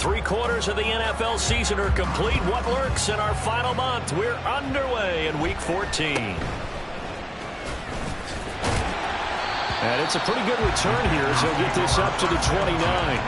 3/4 of the NFL season are complete. What lurks in our final month? We're underway in Week 14. And it's a pretty good return here as he'll get this up to the 29.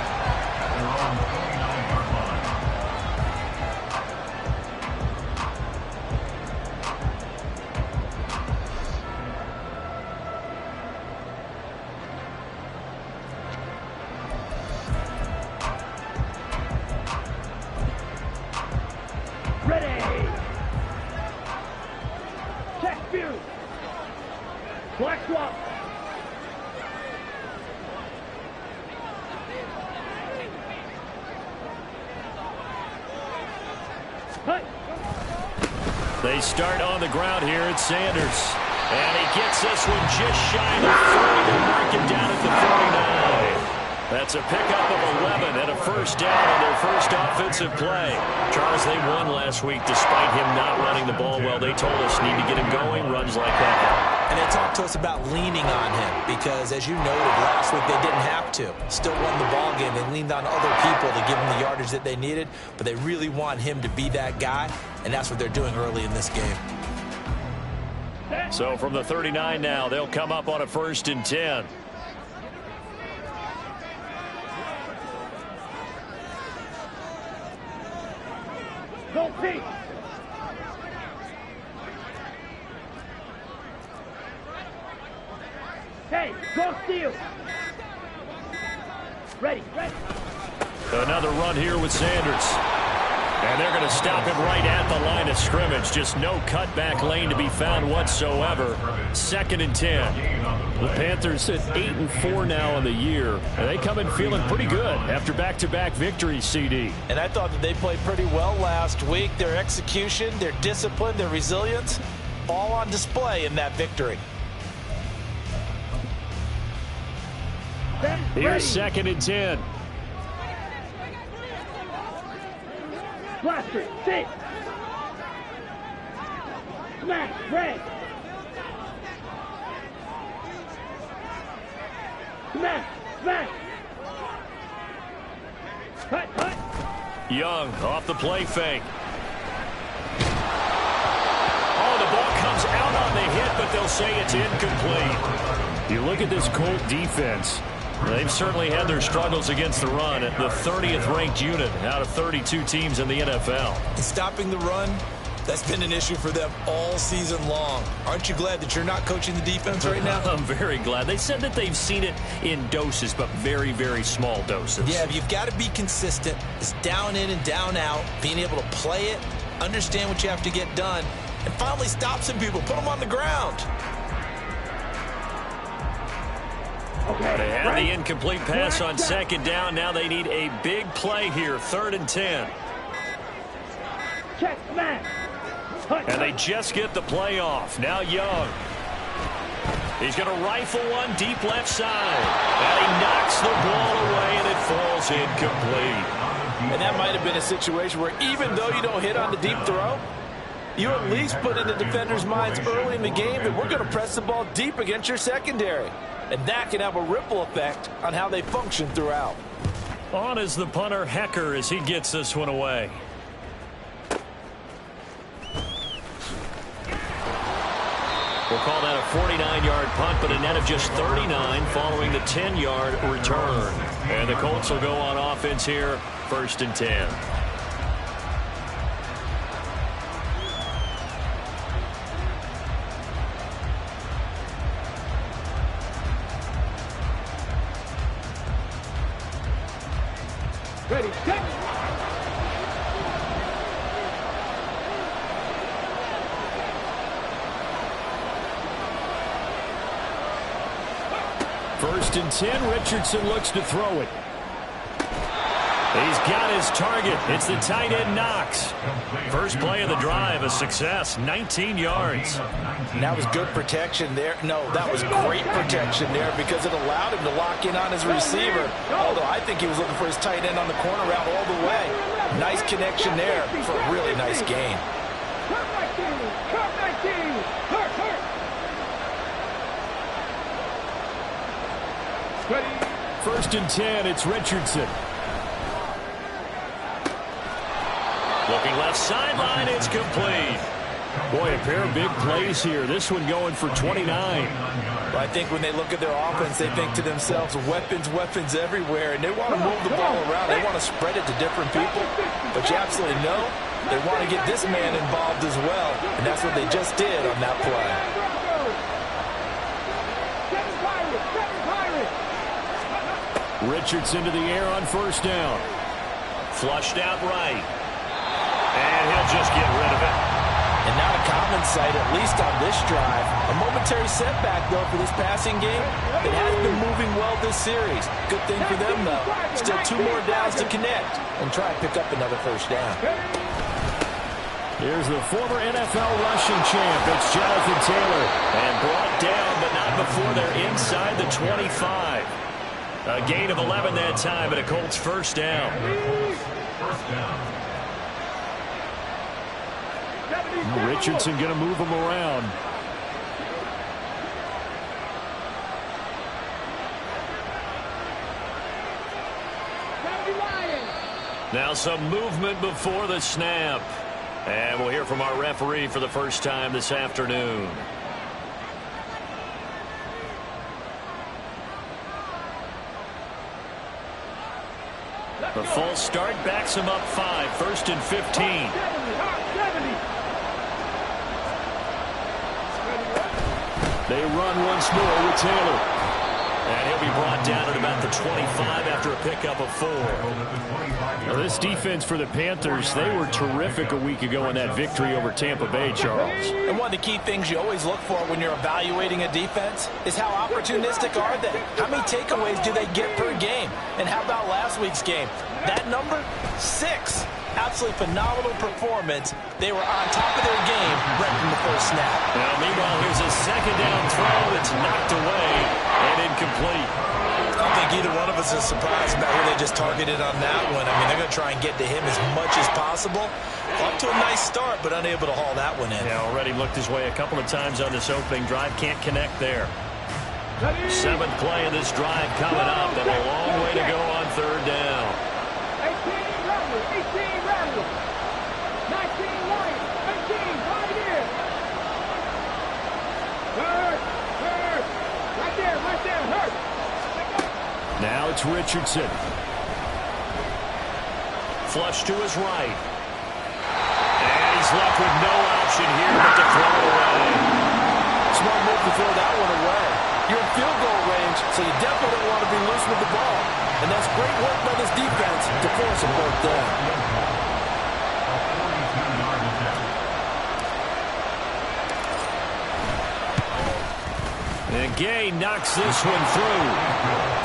They start on the ground here. It's Sanders. And he gets this one just shy of 40. They mark him down at the 49. That's a pickup of 11 and a first down on their first offensive play. Charles, they won last week despite him not running the ball well. They told us need to get him going, runs like that. And they talked to us about leaning on him because, as you noted, last week they didn't have to. Still won the ball game. They leaned on other people to give them the yardage that they needed, but they really want him to be that guy, and that's what they're doing early in this game. So from the 39 now, they'll come up on a 1st and 10. Go Pete! Hey, go steal! Ready. Another run here with Sanders. And they're going to stop him right at the line of scrimmage. Just no cutback lane to be found whatsoever. 2nd and 10. The Panthers at 8-4 now in the year. And they come in feeling pretty good after back-to-back victories, CD. And I thought that they played pretty well last week. Their execution, their discipline, their resilience, all on display in that victory. Here's 2nd and 10. Blaster, sit! Smash, red! Smash! Cut! Young off the play fake. Oh, the ball comes out on the hit, but they'll say it's incomplete. You look at this Colt defense. They've certainly had their struggles against the run at the 30th ranked unit out of 32 teams in the NFL. And stopping the run, that's been an issue for them all season long. Aren't you glad that you're not coaching the defense right now? I'm very glad. They said that they've seen it in doses, but very, very small doses. Yeah, you've got to be consistent. It's down in and down out, being able to play it, understand what you have to get done, and finally stop some people, put them on the ground. They had the incomplete pass on 2nd down. Now they need a big play here. 3rd and 10. Check, smash! And they just get the play off. Now Young. He's going to rifle one deep left side. And he knocks the ball away, and it falls incomplete. And that might have been a situation where even though you don't hit on the deep throw, you at least put in the defenders' minds early in the game that we're going to press the ball deep against your secondary. And that can have a ripple effect on how they function throughout. On is the punter, Hecker, as he gets this one away. We'll call that a 49-yard punt, but a net of just 39 following the 10-yard return. And the Colts will go on offense here, 1st and 10. Ready, check! First and 10, Richardson looks to throw it. He's got his target. It's the tight end Knox. First play of the drive, a success, 19 yards. And that was good protection there. No, that was great protection there because it allowed him to lock in on his receiver. Although I think he was looking for his tight end on the corner route all the way. Nice connection there for a really nice gain. First and 10, it's Richardson. Looking left sideline, it's complete. Boy, a pair of big plays here. This one going for 29. I think when they look at their offense, they think to themselves, weapons, weapons everywhere, and they want to move the ball around. They want to spread it to different people. But you absolutely know they want to get this man involved as well, and that's what they just did on that play. Richardson to the air on first down. Flushed out right. And he'll just get rid of it. And not a common sight, at least on this drive. A momentary setback, though, for this passing game that has been moving well this series. Good thing for them, though. Still 2 more downs to connect and try and pick up another first down. Here's the former NFL rushing champ. It's Jonathan Taylor. And brought down, but not before they're inside the 25. A gain of 11 that time, and a Colts first down. Richardson going to move him around. Now some movement before the snap. And we'll hear from our referee for the first time this afternoon. The false start backs him up 5, 1st and 15. They run once more with Taylor. And he'll be brought down at about the 25 after a pickup of 4. Now this defense for the Panthers, they were terrific a week ago in that victory over Tampa Bay, Charles. And one of the key things you always look for when you're evaluating a defense is how opportunistic are they? How many takeaways do they get per game? And how about last week's game? That number, 6. Absolutely phenomenal performance. They were on top of their game right from the first snap. Now, meanwhile, here's a second down throw that's knocked away and incomplete. I don't think either one of us is surprised about who they just targeted on that one. I mean, they're going to try and get to him as much as possible. Up to a nice start, but unable to haul that one in. Yeah, already looked his way a couple of times on this opening drive. Can't connect there. 7th play of this drive coming up, and a long way to go on 3rd down. 18 Rebels, 19 Lions, 18 Pioneers. Hurt, right there, hurt. Now it's Richardson. Flush to his right. And he's left with no option here but to throw it away. Smart move to throw that one away. You're in field goal range, so you definitely don't want to be loose with the ball. And that's great work by this defense to force a 4th down. And Gay knocks this one through.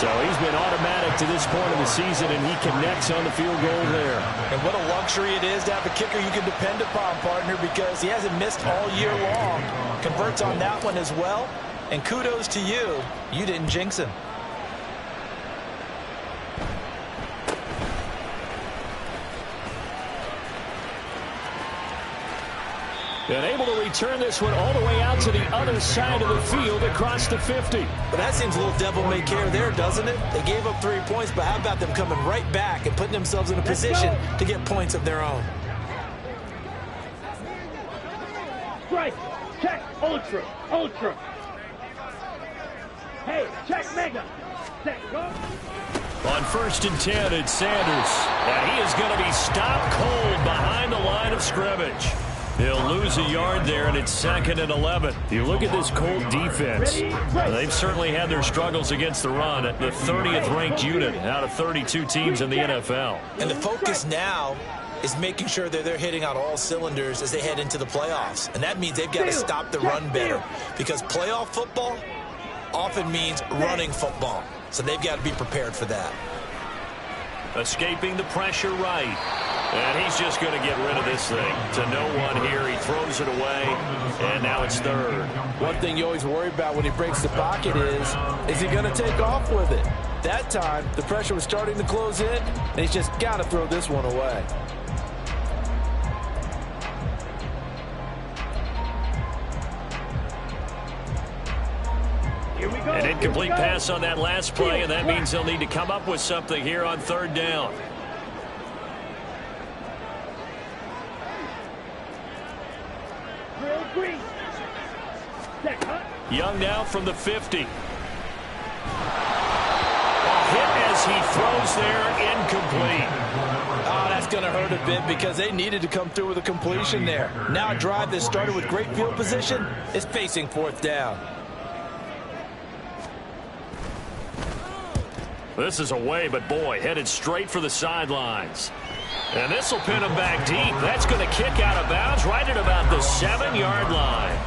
So he's been automatic to this point of the season, and he connects on the field goal there. And what a luxury it is to have a kicker you can depend upon, partner, because he hasn't missed all year long. Converts on that one as well. And kudos to you. You didn't jinx him. And able to return this one all the way out to the other side of the field across the 50. But that seems a little devil-may-care there, doesn't it? They gave up 3 points, but how about them coming right back and putting themselves in a position to get points of their own? Strike, check, ultra. Hey, check, mega. Set, go. On 1st and 10, it's Sanders. And he is going to be stopped cold behind the line of scrimmage. He'll lose a yard there, and it's 2nd and 11. You look at this Colt defense. They've certainly had their struggles against the run at the 30th ranked unit out of 32 teams in the NFL. And the focus now is making sure that they're hitting on all cylinders as they head into the playoffs. And that means they've got to stop the run better, because playoff football often means running football. So they've got to be prepared for that. Escaping the pressure right. And he's just going to get rid of this thing to no one here. He throws it away, and now it's 3rd. One thing you always worry about when he breaks the pocket is he going to take off with it? That time, the pressure was starting to close in, and he's just got to throw this one away. An incomplete pass on that last play, and that means they'll need to come up with something here on 3rd down. Screen. Check, huh? Young now from the 50. A hit as he throws there, incomplete. Oh, that's going to hurt a bit because they needed to come through with a completion there. Now a drive that started with great field position is facing fourth down. This is away, but boy, headed straight for the sidelines. And this will pin him back deep. That's going to kick out of bounds right at about the 7-yard line.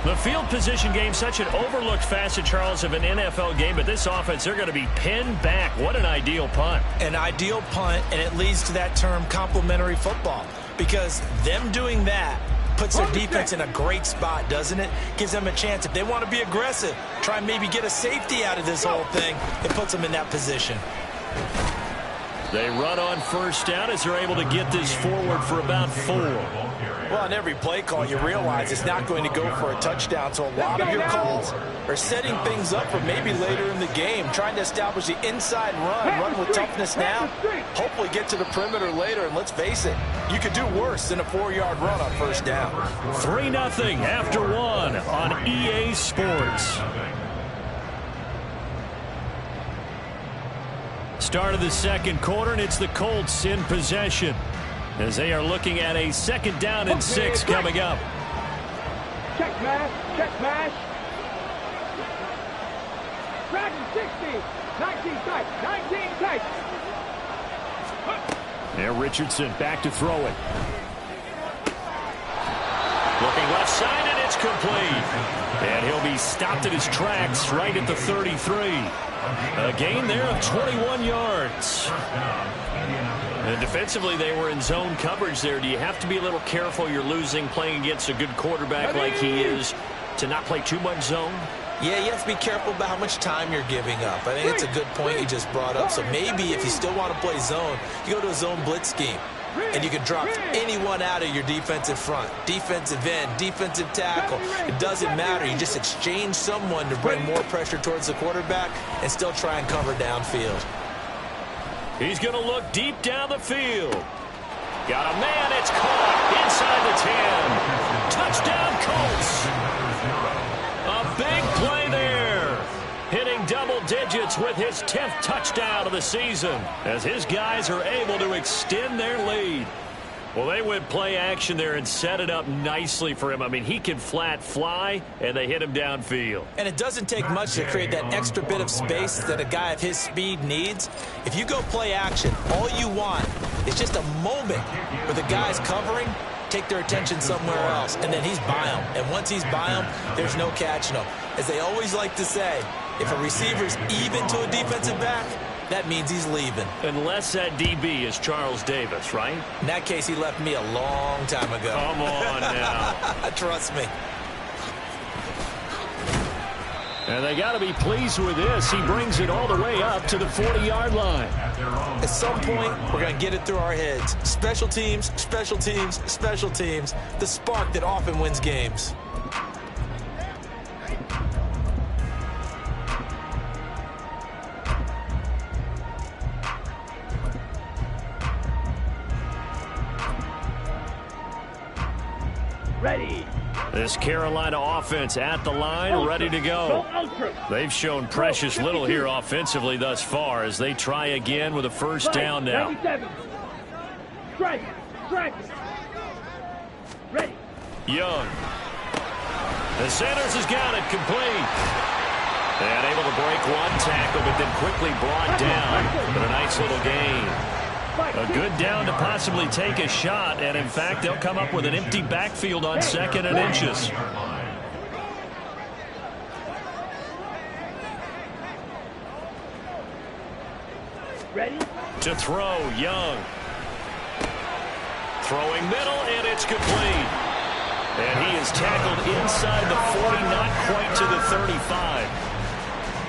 The field position game, such an overlooked facet, Charles, of an NFL game, but this offense, they're going to be pinned back. What an ideal punt. An ideal punt, and it leads to that term complementary football, because them doing that puts their defense in a great spot, doesn't it? Gives them a chance. If they want to be aggressive, try and maybe get a safety out of this whole thing, it puts them in that position. They run on first down as they're able to get this forward for about 4. Well, on every play call, you realize it's not going to go for a touchdown, so a lot of your calls are setting things up for maybe later in the game, trying to establish the inside run with toughness now, hopefully get to the perimeter later, and let's face it, you could do worse than a 4-yard run on first down. 3-0 after 1 on EA Sports. Start of the second quarter, and it's the Colts in possession as they are looking at a 2nd down and 6 coming up. Check pass. Check pass. Dragon 60. 19 tight. 19 tight. There, Richardson back to throw it. Looking left side, and it's complete. And he'll be stopped at his tracks right at the 33. A gain there of 21 yards. And defensively, they were in zone coverage there. Do you have to be a little careful? You're losing playing against a good quarterback like he is to not play too much zone? Yeah, you have to be careful about how much time you're giving up. I think it's a good point you just brought up. So maybe if you still want to play zone, you go to a zone blitz scheme. And you can drop anyone out of your defensive front, defensive end, defensive tackle. It doesn't matter. You just exchange someone to bring more pressure towards the quarterback and still try and cover downfield. He's going to look deep down the field. Got a man. It's caught inside the 10. Touchdown, Colts. A big play there. Hitting double digits with his 10th touchdown of the season as his guys are able to extend their lead. Well, they went play action there and set it up nicely for him. I mean, he can flat fly, and they hit him downfield. And it doesn't take much to create that extra bit of space that a guy of his speed needs. If you go play action, all you want is just a moment where the guy's covering, take their attention somewhere else, and then he's by him. And once he's by him, there's no catching him. As they always like to say, if a receiver's even to a defensive back, that means he's leaving. Unless that DB is Charles Davis, right? In that case, he left me a long time ago. Come on now. Trust me. And they got to be pleased with this. He brings it all the way up to the 40-yard line. At some point, we're going to get it through our heads. Special teams, special teams, special teams. The spark that often wins games. Ready. This Carolina offense at the line, ready to go. They've shown precious little here offensively thus far as they try again with a first down now. Strike. Strike. Ready. Young. And Sanders has got it complete. And able to break one tackle, but then quickly brought down. But a nice little gain. A good down to possibly take a shot, and in fact, they'll come up with an empty backfield on 2nd and inches. Ready? To throw, Young. Throwing middle, and it's complete. And he is tackled inside the 40, not quite to the 35.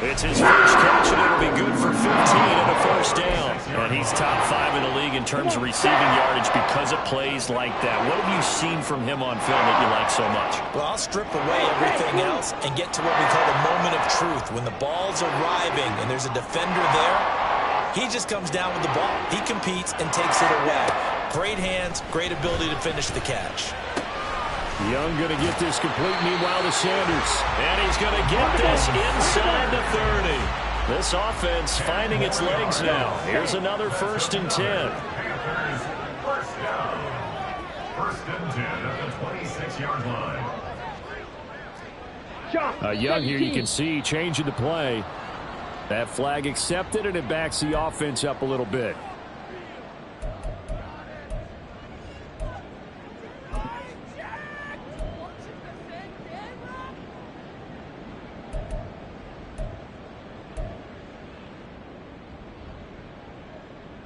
It's his first catch, and it'll be good for 15 and a first down. And he's top 5 in the league in terms of receiving yardage because of plays like that. What have you seen from him on film that you like so much? Well, I'll strip away everything else and get to what we call the moment of truth. When the ball's arriving and there's a defender there, he just comes down with the ball. He competes and takes it away. Great hands, great ability to finish the catch. Young going to get this complete, meanwhile to Sanders. And he's going to get this inside the 30. This offense finding its legs now. Here's another 1st and 10. First down. 1st and 10 at the 26-yard line. Young here, you can see changing the play. That flag accepted, and it backs the offense up a little bit.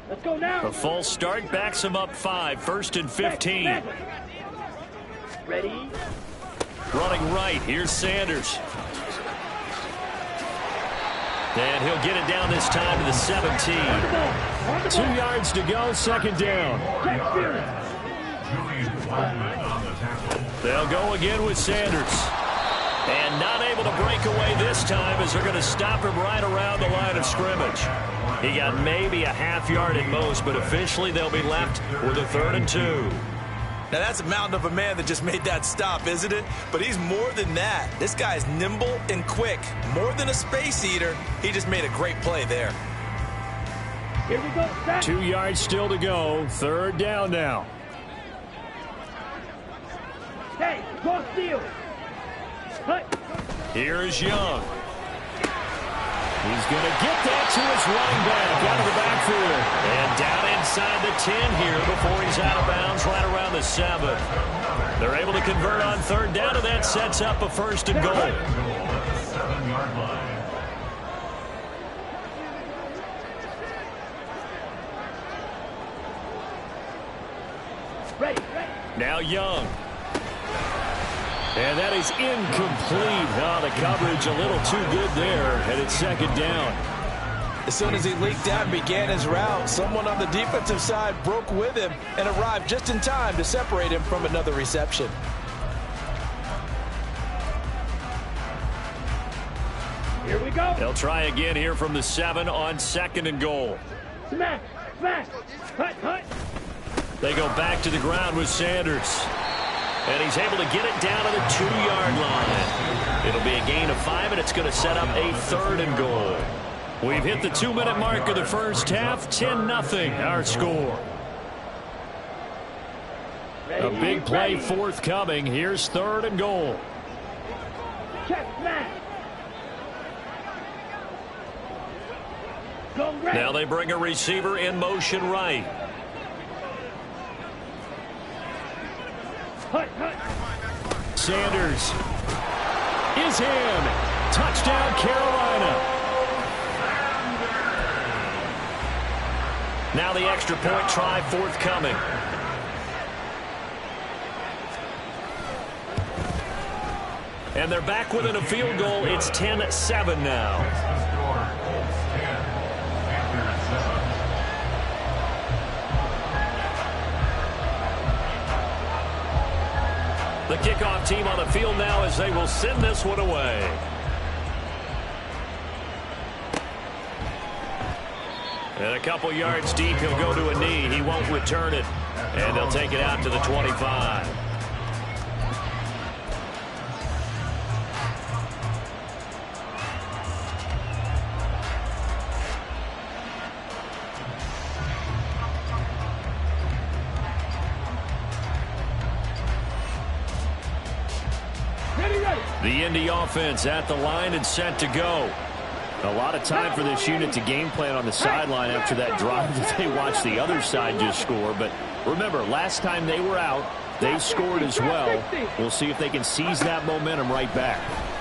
Let's go now. A false start backs him up 5. 1st and 15. Ready? Running right. Here's Sanders. And he'll get it down this time to the 17. 2 yards to go. 2nd down. They'll go again with Sanders. And not able to break away this time as they're going to stop him right around the line of scrimmage. He got maybe a half yard at most, but officially they'll be left with a 3rd and 2. Now, that's a mountain of a man that just made that stop, isn't it? But he's more than that. This guy's nimble and quick. More than a space eater, he just made a great play there. Here we go. 2 yards still to go. 3rd down now. Hey, go steal. Here is Young. He's going to get that to his running back out of the backfield. And down inside the 10 here before he's out of bounds right around the 7. They're able to convert on 3rd down, and that sets up a 1st and goal. 7-yard line. Ready. Now Young. And that is incomplete. Oh, the coverage a little too good there, and it's 2nd down. As soon as he leaked out and began his route, someone on the defensive side broke with him and arrived just in time to separate him from another reception. Here we go. They'll try again here from the 7 on 2nd and goal. Smash. Hut. They go back to the ground with Sanders. And he's able to get it down to the 2-yard line. It'll be a gain of 5, and it's going to set up a 3rd and goal. We've hit the 2-minute mark of the first half. 10-0 our score. A big play forthcoming. Here's 3rd and goal. Check, smash. Go ready. Now they bring a receiver in motion right. Hut. Sanders is in. Touchdown, Carolina. Now the extra point try forthcoming. And they're back within a field goal. It's 10-7 now. The kickoff team on the field now as they will send this one away. And a couple yards deep, he'll go to a knee. He won't return it. And they'll take it out to the 25. The Indy offense at the line and set to go. A lot of time for this unit to game plan on the sideline after that drive that they watched the other side just score. But remember, last time they were out, they scored as well. We'll see if they can seize that momentum right back.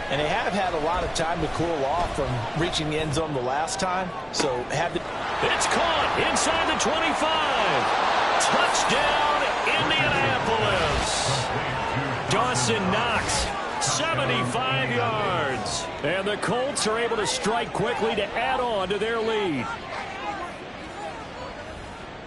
And they have had a lot of time to cool off from reaching the end zone the last time. So have the... It's caught inside the 25. Touchdown, Indianapolis. Dawson Knox. 75 yards. And the Colts are able to strike quickly to add on to their lead.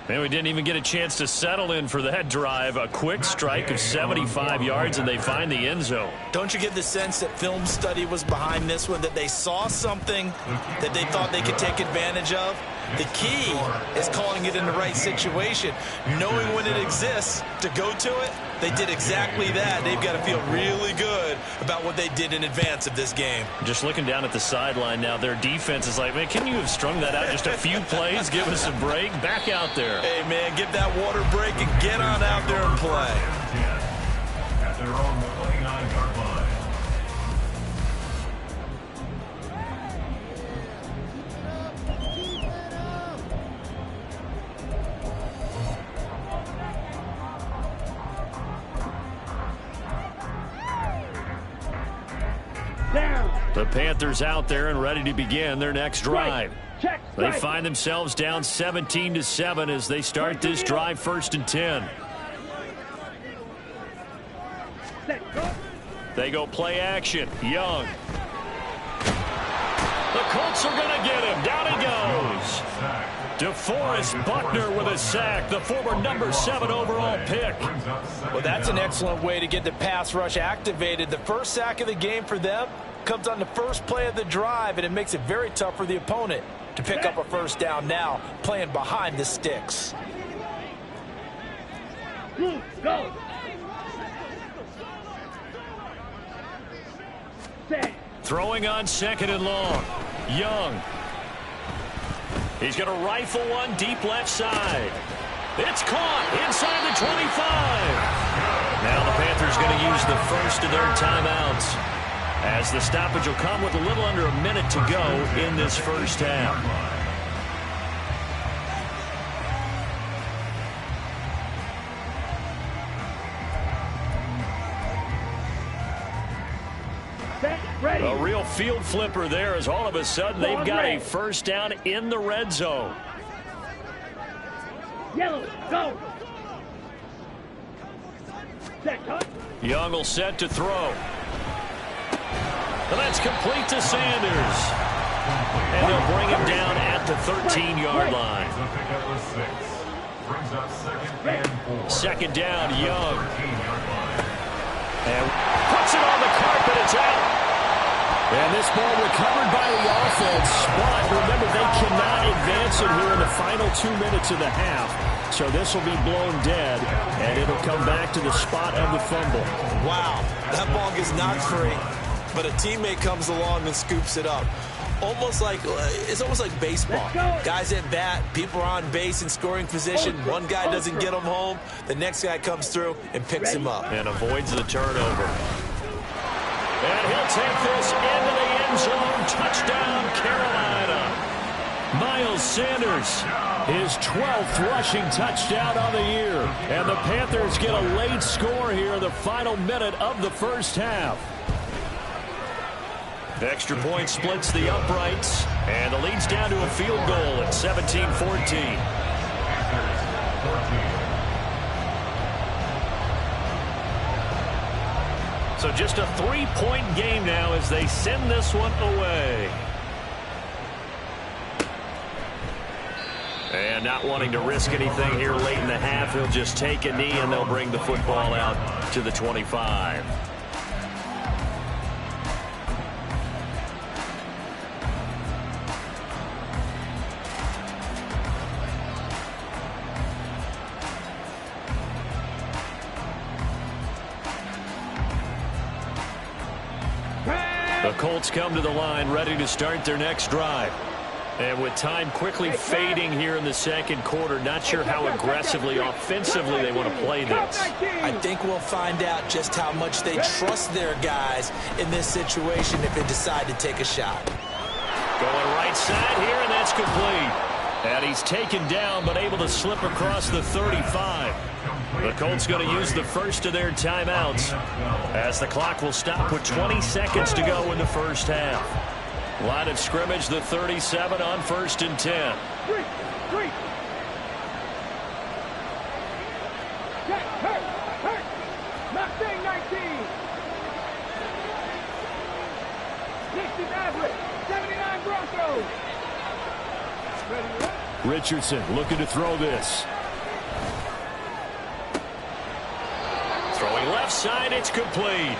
And we didn't even get a chance to settle in for that drive. A quick strike of 75 yards, and they find the end zone. Don't you get the sense that film study was behind this one, that they saw something that they thought they could take advantage of? The key is calling it in the right situation, knowing when it exists to go to it. They did exactly that. They've got to feel really good about what they did in advance of this game. Just looking down at the sideline now, their defense is like, man, can you have strung that out just a few plays? Give us a break. Back out there. Hey, man, give that water break and get on out there and play. At their own 29-yard line. The Panthers out there and ready to begin their next drive. They find themselves down 17-7 as they start this drive 1st and 10. They go play action. Young. The Colts are going to get him. Down he goes. DeForest Buckner with a sack, the former number 7 overall pick. Well, that's an excellent way to get the pass rush activated. The first sack of the game for them comes on the first play of the drive, and it makes it very tough for the opponent to pick up a first down now, playing behind the sticks. Go. Throwing on 2nd and long. Young. He's going to rifle one deep left side. It's caught inside the 25. Now the Panthers going to use the first of their timeouts, as the stoppage will come with a little under a minute to go in this first half. A real field flipper there, as all of a sudden they've got a first down in the red zone. Yellow, go. Young will set to throw. And that's complete to Sanders. And they'll bring him down at the 13-yard line. Second down, Young. And puts it on the carpet. It's out. And this ball recovered by the offense. But remember, they cannot advance it here in the final 2 minutes of the half. So this will be blown dead, and it'll come back to the spot of the fumble. Wow, that ball gets knocked free, but a teammate comes along and scoops it up. It's almost like baseball. Guys at bat, people are on base in scoring position. One guy doesn't get him home. The next guy comes through and picks him up. And avoids the turnover. And he'll take this into the end zone. Touchdown, Carolina. Miles Sanders, his 12th rushing touchdown on the year. And the Panthers get a late score here in the final minute of the first half. The extra point splits the uprights, and the lead's down to a field goal at 17-14. So just a 3-point game now as they send this one away. And not wanting to risk anything here late in the half, he'll just take a knee and they'll bring the football out to the 25. The Colts come to the line ready to start their next drive. And with time quickly fading here in the second quarter, not sure how aggressively, offensively they want to play this. I think we'll find out just how much they trust their guys in this situation if they decide to take a shot. Going right side here, and that's complete. And he's taken down, but able to slip across the 35. The Colts going to use the first of their timeouts, as the clock will stop with 20 seconds to go in the first half. Line of scrimmage, the 37 on 1st and 10. Three. Hurt. Mustang 19. 60 Maverick. 79 Broncos. Richardson looking to throw this. Throwing left side, it's complete.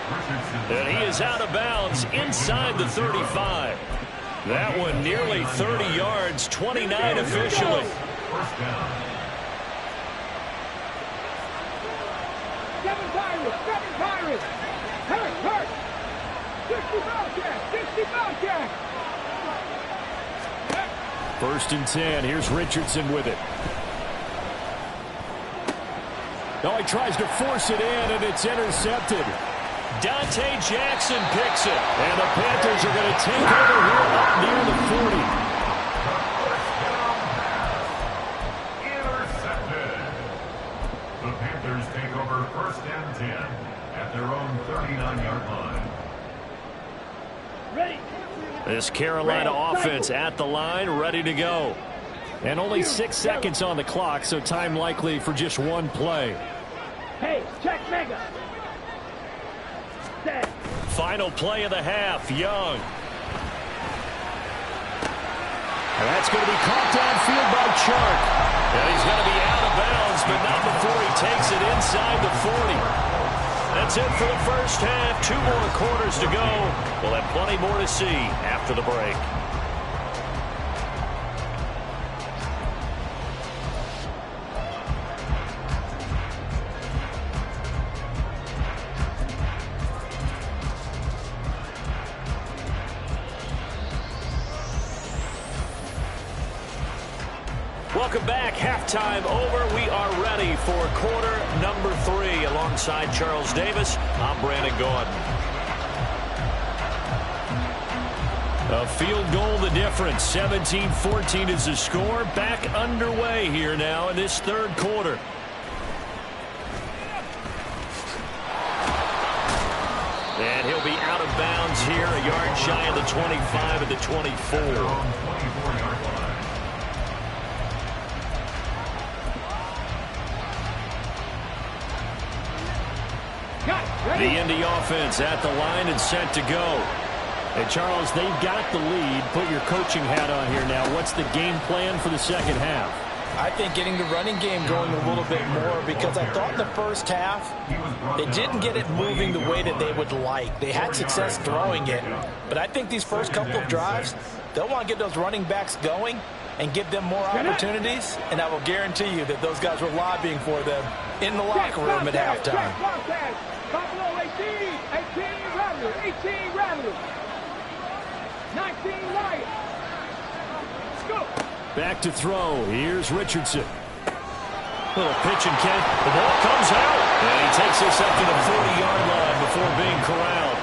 And he is out of bounds inside the 35. That one nearly 30 yards, 29 officially. First down. 7 Pirates, 7 Pirates. Hurt. 60 Bobcats. First and 10. Here's Richardson with it. Oh, he tries to force it in, and it's intercepted. Dante Jackson picks it. And the Panthers are going to take over here up near the 40. Intercepted. The Panthers take over first and 10 at their own 39-yard line. Ready. This Carolina offense at the line, ready to go. And only 6 seconds on the clock, so time likely for just one play. Hey, check mega. Set. Final play of the half, Young. And that's going to be caught downfield by Chark. And he's going to be out of bounds, but not before he takes it inside the 40. That's it for the first half. 2 more quarters to go. We'll have plenty more to see after the break. Welcome back. Halftime over. We are ready for quarter number 3. Alongside Charles Davis, I'm Brandon Gordon. A field goal the difference. 17-14 is the score. Back underway here now in this third quarter. And he'll be out of bounds here, a yard shy of the 25 at the 24. 24-yard line. The Indy offense at the line and set to go. And Charles, they've got the lead. Put your coaching hat on here now. What's the game plan for the second half? I think getting the running game going a little bit more, because I thought in the first half they didn't get it moving the way that they would like. They had success throwing it, but I think these first couple of drives, they'll want to get those running backs going and give them more opportunities, and I will guarantee you that those guys were lobbying for them in the locker room at halftime. Buffalo 18 Rattlers, 18 Rattlers, 19 Lions. Let's go. Back to throw. Here's Richardson. Little pitch and catch. The ball comes out. And he takes this up to the 40-yard line before being corralled.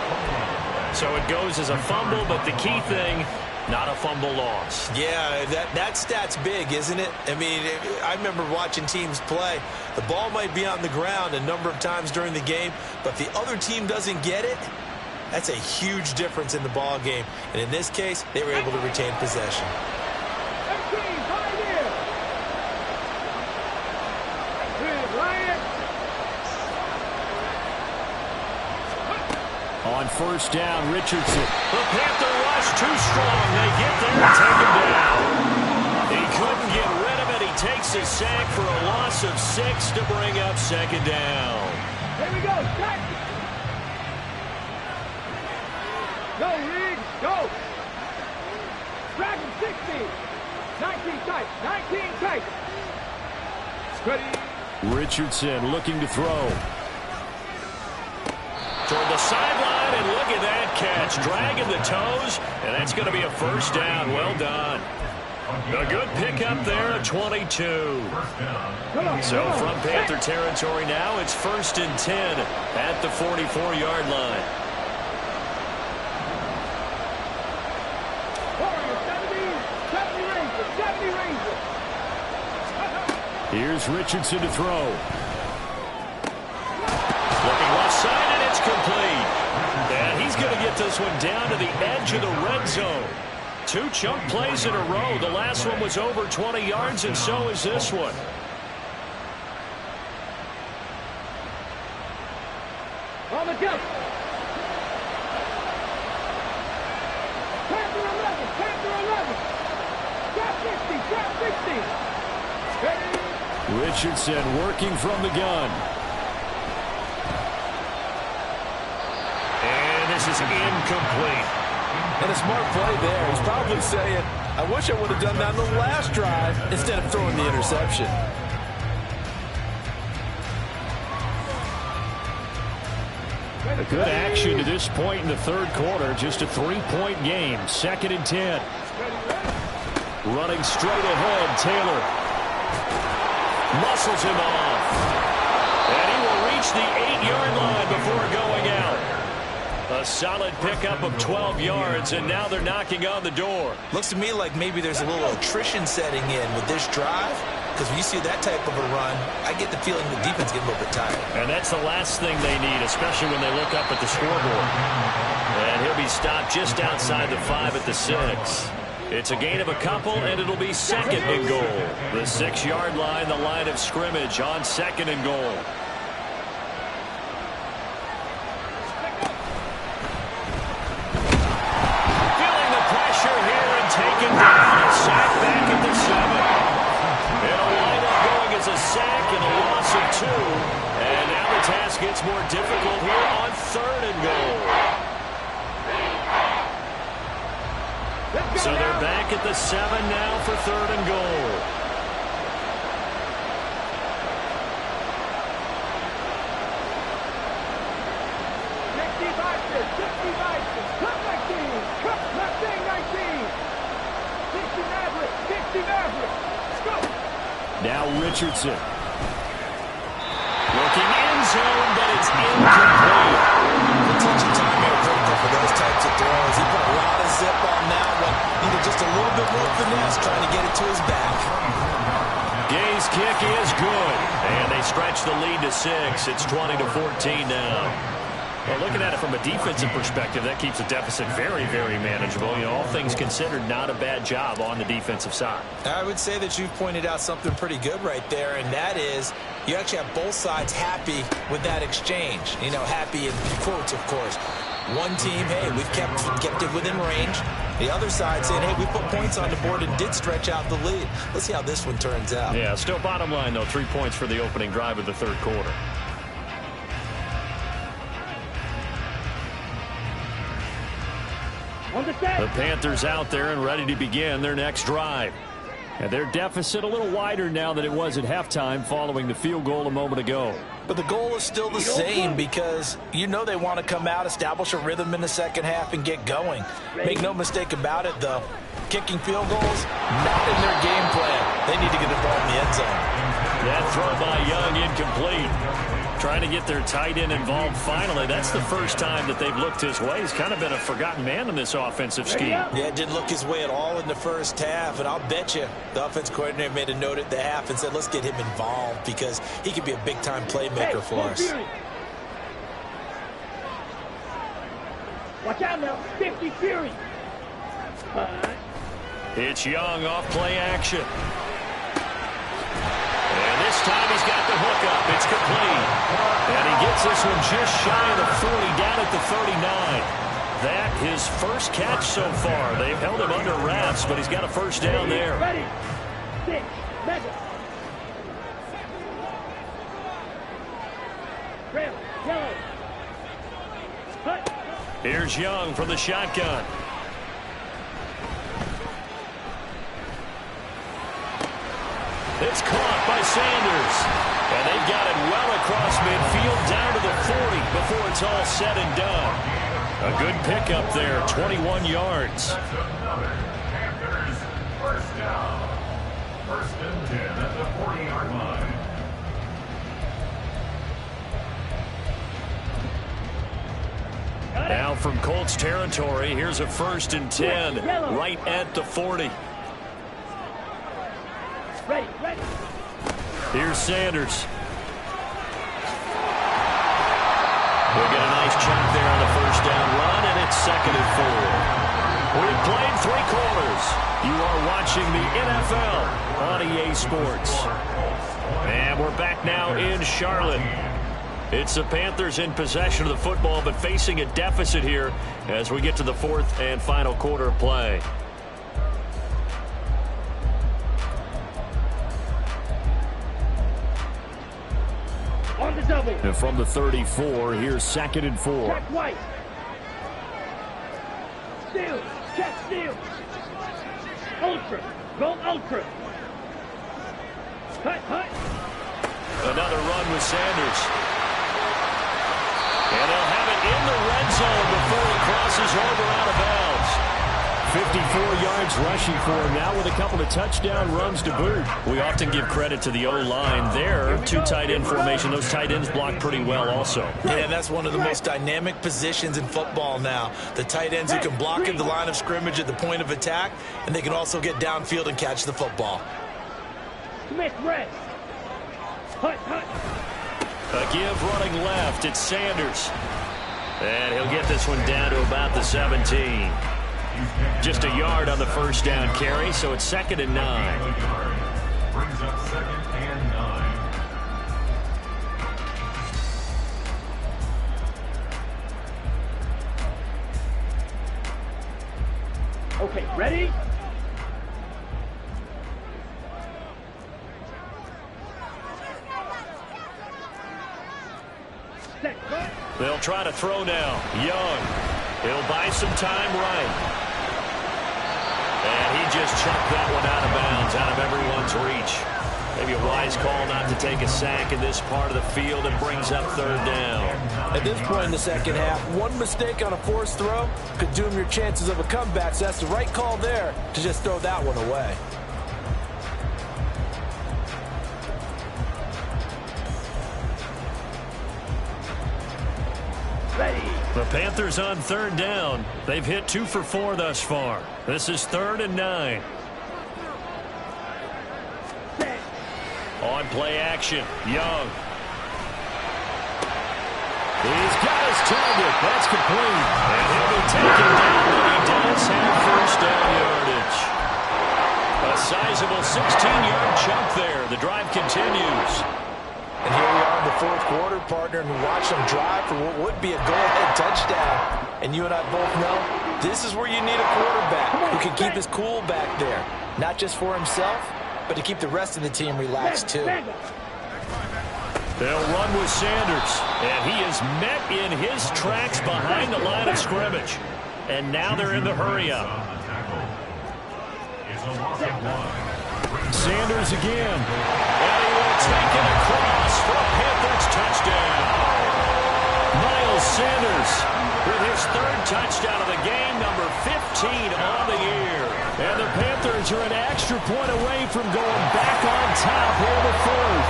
So it goes as a fumble, but the key thing, not a fumble loss. Yeah, that stat's big, isn't it? I mean, I remember watching teams play. The ball might be on the ground a number of times during the game, but the other team doesn't get it. That's a huge difference in the ball game. And in this case, they were able to retain possession. 18, Pioneer. Good, Lions. On first down, Richardson. The Panther rush too strong. They get there and take him down. He couldn't get rid of it. He takes his sack for a loss of 6 to bring up second down. Here we go. Strike. Go, Riggs. Go. Dragon 60. 19 tight. 19 tight. Ready. Richardson looking to throw. Toward the sideline, and look at that catch. Dragging the toes, and that's going to be a first down. Well done. A good pickup there at 22. So from Panther territory now, it's 1st and 10 at the 44-yard line. 70 Rangers. Here's Richardson to throw. Looking left side, and it's complete. And he's going to get this one down to the edge of the red zone. 2 chunk plays in a row. The last one was over 20 yards, and so is this one. On the jump. Panther 11. Trap 60. Ready. Richardson working from the gun. And this is incomplete. And a smart play there. He's probably saying, I wish I would have done that on the last drive instead of throwing the interception. A good action to this point in the third quarter. Just a 3-point game. 2nd and 10. Running straight ahead, Taylor muscles him off. And he will reach the 8-yard line before going out. A solid pickup of 12 yards, and now they're knocking on the door. Looks to me like maybe there's a little attrition setting in with this drive, because when you see that type of a run, I get the feeling the defense get a little bit tired. And that's the last thing they need, especially when they look up at the scoreboard. And he'll be stopped just outside the 5 at the 6. It's a gain of a couple, and it'll be 2nd and goal. The 6-yard line, the line of scrimmage on 2nd and goal. Feeling the pressure here and taken down. A sack back at the 7. It'll wind up going as a sack and a loss of 2. And now the task gets more difficult here on 3rd and goal. So they're back at the 7 now for 3rd and goal. Now Richardson. Looking end zone, but it's incomplete. The touch and time are critical for those types of throws. He put a lot of zip on that one. Needed just a little bit more finesse trying to get it to his back. Gay's kick is good. And they stretch the lead to 6. It's 20-14 now. Well, looking at it from a defensive perspective, that keeps the deficit very, very manageable. You know, all things considered, not a bad job on the defensive side. I would say that you've pointed out something pretty good right there, and that is you actually have both sides happy with that exchange. You know, happy in quotes, of course. One team, hey, we've kept it within range. The other side saying, hey, we put points on the board and did stretch out the lead. Let's see how this one turns out. Yeah, still bottom line, though, 3 points for the opening drive of the third quarter. The Panthers out there and ready to begin their next drive. And their deficit a little wider now than it was at halftime following the field goal a moment ago. But the goal is still the same because you know they want to come out, establish a rhythm in the second half, and get going. Make no mistake about it, though. Kicking field goals, not in their game plan. They need to get the ball in the end zone. That throw by Young incomplete. Trying to get their tight end involved finally. That's the first time that they've looked his way. He's kind of been a forgotten man in this offensive scheme. Yeah, it didn't look his way at all in the first half. And I'll bet you the offense coordinator made a note at the half and said, let's get him involved because he could be a big-time playmaker for us. Watch out now. 50 Fury. It's Young off play action. And this time he's got the hook up. It's complete. And he gets this one just shy of the 40 down at the 39. That his first catch so far. They've held him under wraps, but he's got a first down there. Ready. 6. Mega. Red. Yellow. Cut. Here's Young from the shotgun. It's caught by Sanders. And they've got it well across midfield down to the 40 before it's all said and done. A good pickup there, 21 yards. Panthers first down. 1st and 10 at the 40-yard line. Now from Colts territory, here's a 1st and 10 right at the 40. Ready. Ready. Here's Sanders. We'll get a nice chop there on the first down run, and it's 2nd and 4. We've played 3 quarters. You are watching the NFL on EA Sports. And we're back now in Charlotte. It's the Panthers in possession of the football, but facing a deficit here as we get to the 4th and final quarter of play. On the double. And from the 34, here's 2nd and 4. Check twice. steal. Check steal. Ultra. Go ultra. Hut, hut. Another run with Sanders. And they'll have it in the red zone before he crosses over out of bounds. 54 yards rushing for him now with a couple of touchdown runs to boot. We often give credit to the O-line there. Two tight end formation. Those tight ends block pretty well also. Yeah, that's one of the most dynamic positions in football now. The tight ends who can block at the line of scrimmage at the point of attack, and they can also get downfield and catch the football. Smith rest. Hut, hut. A give running left. It's Sanders. And he'll get this one down to about the 17. Just a yard on the first down carry, so it's 2nd and 9. Brings up 2nd and 9. Okay, ready? Set, cut. They'll try to throw now. Young. He'll buy some time right. And he just chucked that one out of bounds, out of everyone's reach. Maybe a wise call not to take a sack in this part of the field and brings up 3rd down. At this point in the second half, one mistake on a forced throw could doom your chances of a comeback, so that's the right call there to just throw that one away. The Panthers on 3rd down. They've hit 2 for 4 thus far. This is 3rd and 9. On play action, Young. He's got his target. That's complete. And he'll be taken down, but he does have first down yardage. A sizable 16-yard chunk there. The drive continues. And here we are in the 4th quarter, partner, and we watch them drive for what would be a go-ahead touchdown. And you and I both know this is where you need a quarterback who can keep his cool back there. Not just for himself, but to keep the rest of the team relaxed too. They'll run with Sanders, and he is met in his tracks behind the line of scrimmage. And now they're in the hurry-up. Sanders again. And he will take it across for a Panthers touchdown. Miles Sanders with his 3rd touchdown of the game, number 15 on the year. And the Panthers are an extra point away from going back on top here in the 4th.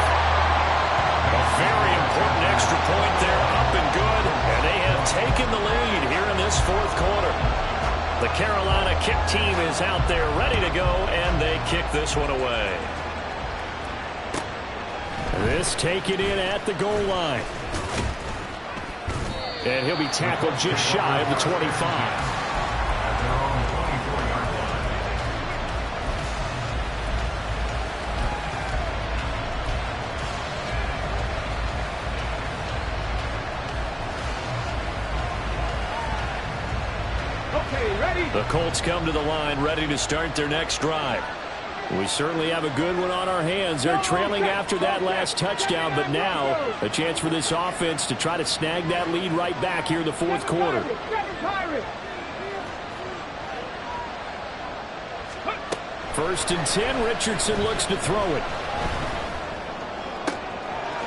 A very important extra point there, up and good. And they have taken the lead here in this 4th quarter. The Carolina kick team is out there ready to go, and they kick this one away. This taken in at the goal line. And he'll be tackled just shy of the 25. The Colts come to the line ready to start their next drive. We certainly have a good one on our hands. They're trailing after that last touchdown, but now a chance for this offense to try to snag that lead right back here in the 4th quarter. First and 10, Richardson looks to throw it.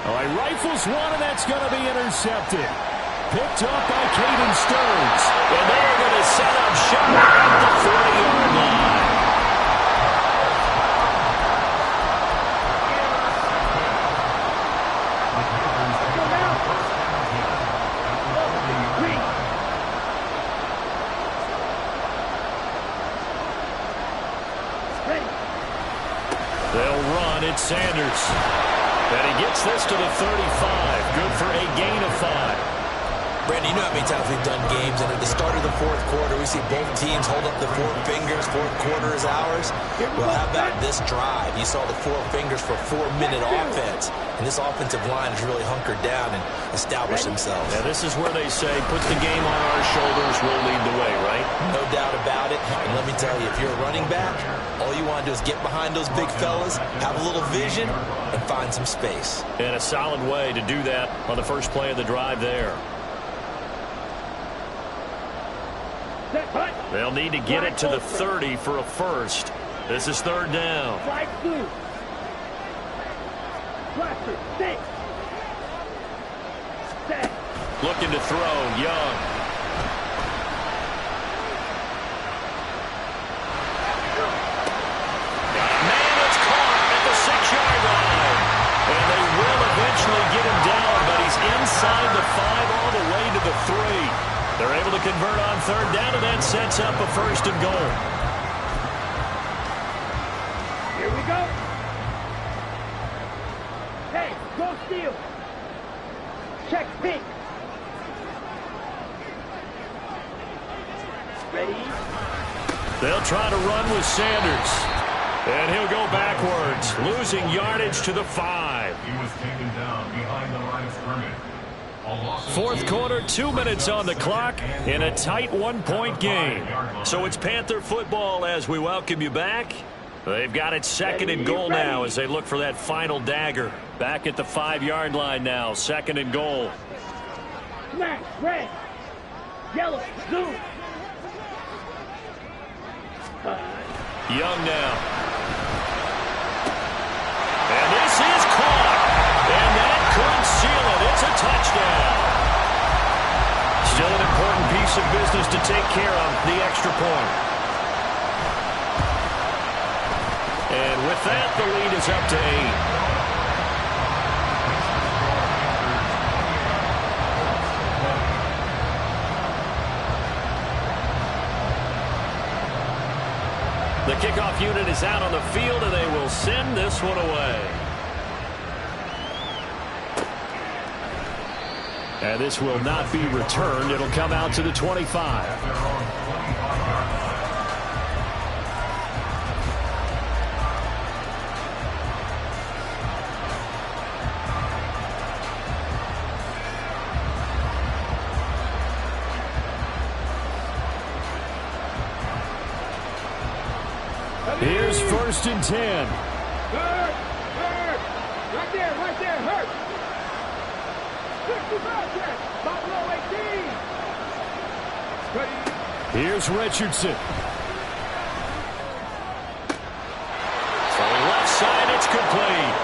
Oh, he rifles one, and that's going to be intercepted. Picked up by Caden Stearns. And they're going to set up shop at the 40-yard line. They'll run. It's Sanders. And he gets this to the 35. Good for a gain of 5. Brandon, you know how many times we've done games, and at the start of the 4th quarter, we see both teams hold up the 4 fingers. 4th quarter is ours. Well, how about this drive? You saw the 4 fingers for a 4-minute offense, and this offensive line has really hunkered down and established themselves. Yeah, this is where they say, put the game on our shoulders, we'll lead the way, right? No doubt about it. And let me tell you, if you're a running back, all you want to do is get behind those big fellas, have a little vision, and find some space. And a solid way to do that on the first play of the drive there. Set, hut. They'll need to get it to the 30 for a first. This is third down. Flag blue. Blaster, stay. Set. Looking to throw, Young. Man, it's caught at the 6-yard line. And they will eventually get him down, but he's inside the 5 all the way to the 3. They're able to convert on third down, and that sets up a first and goal. Here we go. Hey, go steal. Check pink. Ready? They'll try to run with Sanders. And he'll go backwards, losing yardage to the 5. He was taken down behind the line of scrimmage. Fourth quarter, 2 minutes on the clock in a tight 1-point game. So it's Panther football as we welcome you back. They've got it second and goal now as they look for that final dagger. Back at the 5-yard line now, second and goal. Smash, red, yellow, blue. Young now. And this is caught. And that could seal it. It's a touchdown. Still an important piece of business to take care of, the extra point. And with that, the lead is up to 8. The kickoff unit is out on the field, and they will send this one away. And this will not be returned. It'll come out to the 25. Here's first and 10. Hurt, hurt. Right there, hurt. 65 check. Buffalo 18. Ready. Here's Richardson. Throwing left side, it's complete.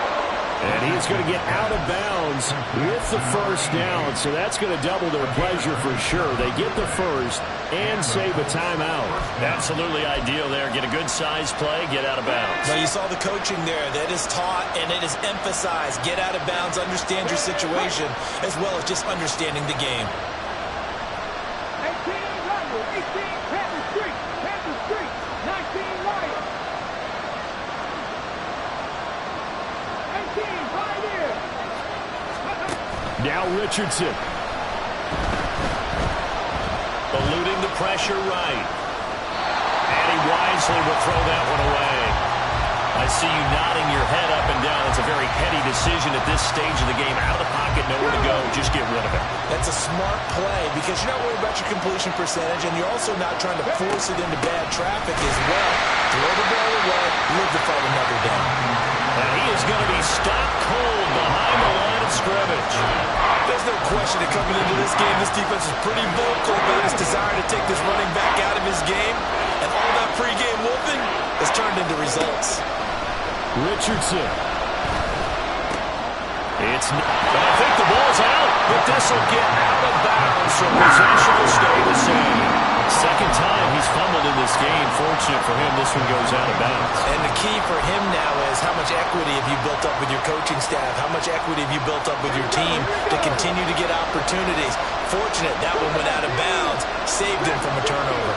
And he's going to get out of bounds with the first down, so that's going to double their pleasure for sure. They get the first and save a timeout. Absolutely ideal there. Get a good size play, get out of bounds. Now you saw the coaching there. That is taught and it is emphasized. Get out of bounds, understand your situation, as well as just understanding the game. 18 Rumble, 18 Panther Street, 19 Lions. 18 Pioneer. Now Richardson. Eluding the pressure right. And he wisely will throw that one away. I see you nodding your head up and down. It's a very heady decision at this stage of the game. Out of the pocket, nowhere to go. Just get rid of it. That's a smart play because you're not worried about your completion percentage, and you're also not trying to force it into bad traffic as well. Throw the ball away, live to fight another down. And he is going to be stopped cold behind the line of scrimmage. There's no question that coming into this game, this defense is pretty vocal about its desire to take this running back out of his game, and all that pregame wolfing has turned into results. Richardson. It's not, and I think the ball's out, but this will get out of bounds, so possession will stay the same. Second time he's fumbled in this game. Fortunate for him, this one goes out of bounds. And the key for him now is how much equity have you built up with your coaching staff? How much equity have you built up with your team to continue to get opportunities? Fortunate that one went out of bounds, saved him from a turnover.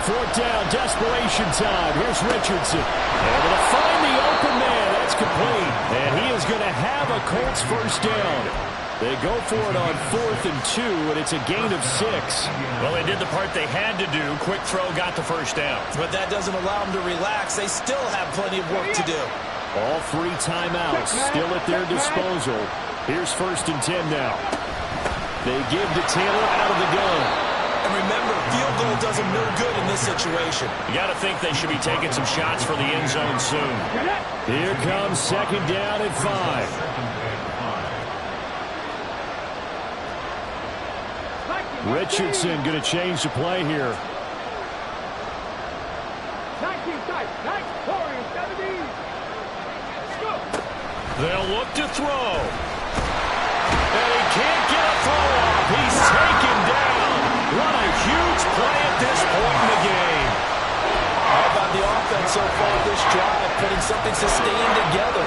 Fourth down, desperation time. Here's Richardson. Able to find the open man. That's complete. And he is going to have a Colts first down. They go for it on 4th and 2, and it's a gain of 6. Well, they did the part they had to do. Quick throw, got the first down. But that doesn't allow them to relax. They still have plenty of work to do. All 3 timeouts still at their disposal. Here's first and 10 now. They give to Taylor out of the gun. And remember, field goal does them no good in this situation. You got to think they should be taking some shots for the end zone soon. Here comes second down at 5. Richardson going to change the play here. 19 tight. 9, 40, 70. Let's go. They'll look to throw. And he can't get a throw off. He's taken down. What a huge play at this point in the game. How about the offense so far this drive, putting something sustained together?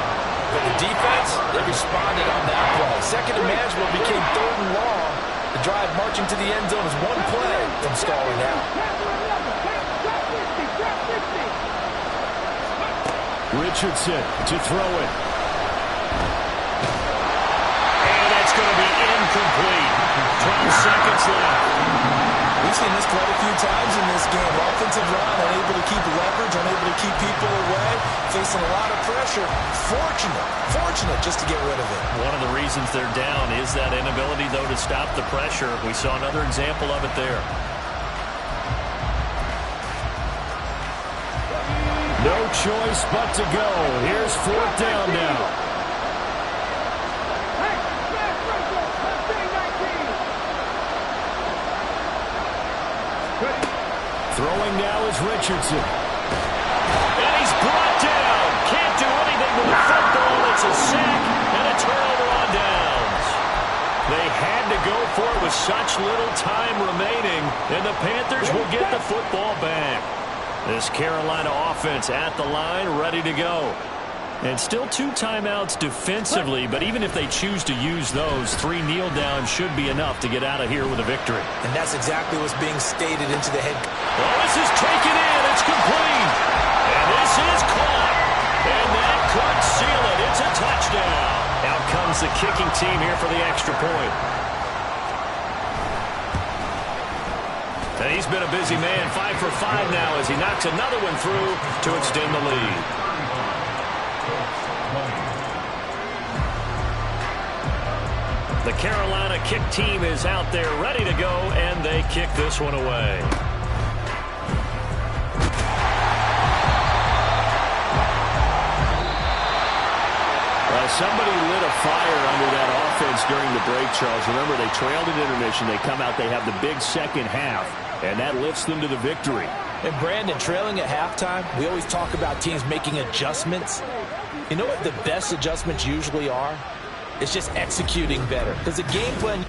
But the defense, they responded on that play. Second and manageable became third and long. The drive marching to the end zone is one play from stalling out. Richardson to throw it. And that's going to be incomplete. 12 seconds left. We've seen this quite a few times in this game. Offensive line unable to keep leverage, unable to keep people away, facing a lot of pressure. Fortunate just to get rid of it. One of the reasons they're down is that inability, though, to stop the pressure. We saw another example of it there. No choice but to go. Here's fourth down now. Throwing now is Richardson. And he's brought down. Can't do anything with the football. It's a sack and a turnover on downs. They had to go for it with such little time remaining, and the Panthers will get the football back. This Carolina offense at the line, ready to go. And still 2 timeouts defensively, but even if they choose to use those, 3 kneel downs should be enough to get out of here with a victory. And that's exactly what's being stated into the head. Oh, this is taken in. It's complete. And this is caught. And that could seal it. It's a touchdown. Out comes the kicking team here for the extra point. And he's been a busy man, 5 for 5 now as he knocks another one through to extend the lead. The Carolina kick team is out there ready to go, and they kick this one away. Somebody lit a fire under that offense during the break, Charles. Remember, they trailed at intermission. They come out, they have the big second half, and that lifts them to the victory. And Brandon, trailing at halftime, we always talk about teams making adjustments. You know what the best adjustments usually are? It's just executing better. Because the game plan...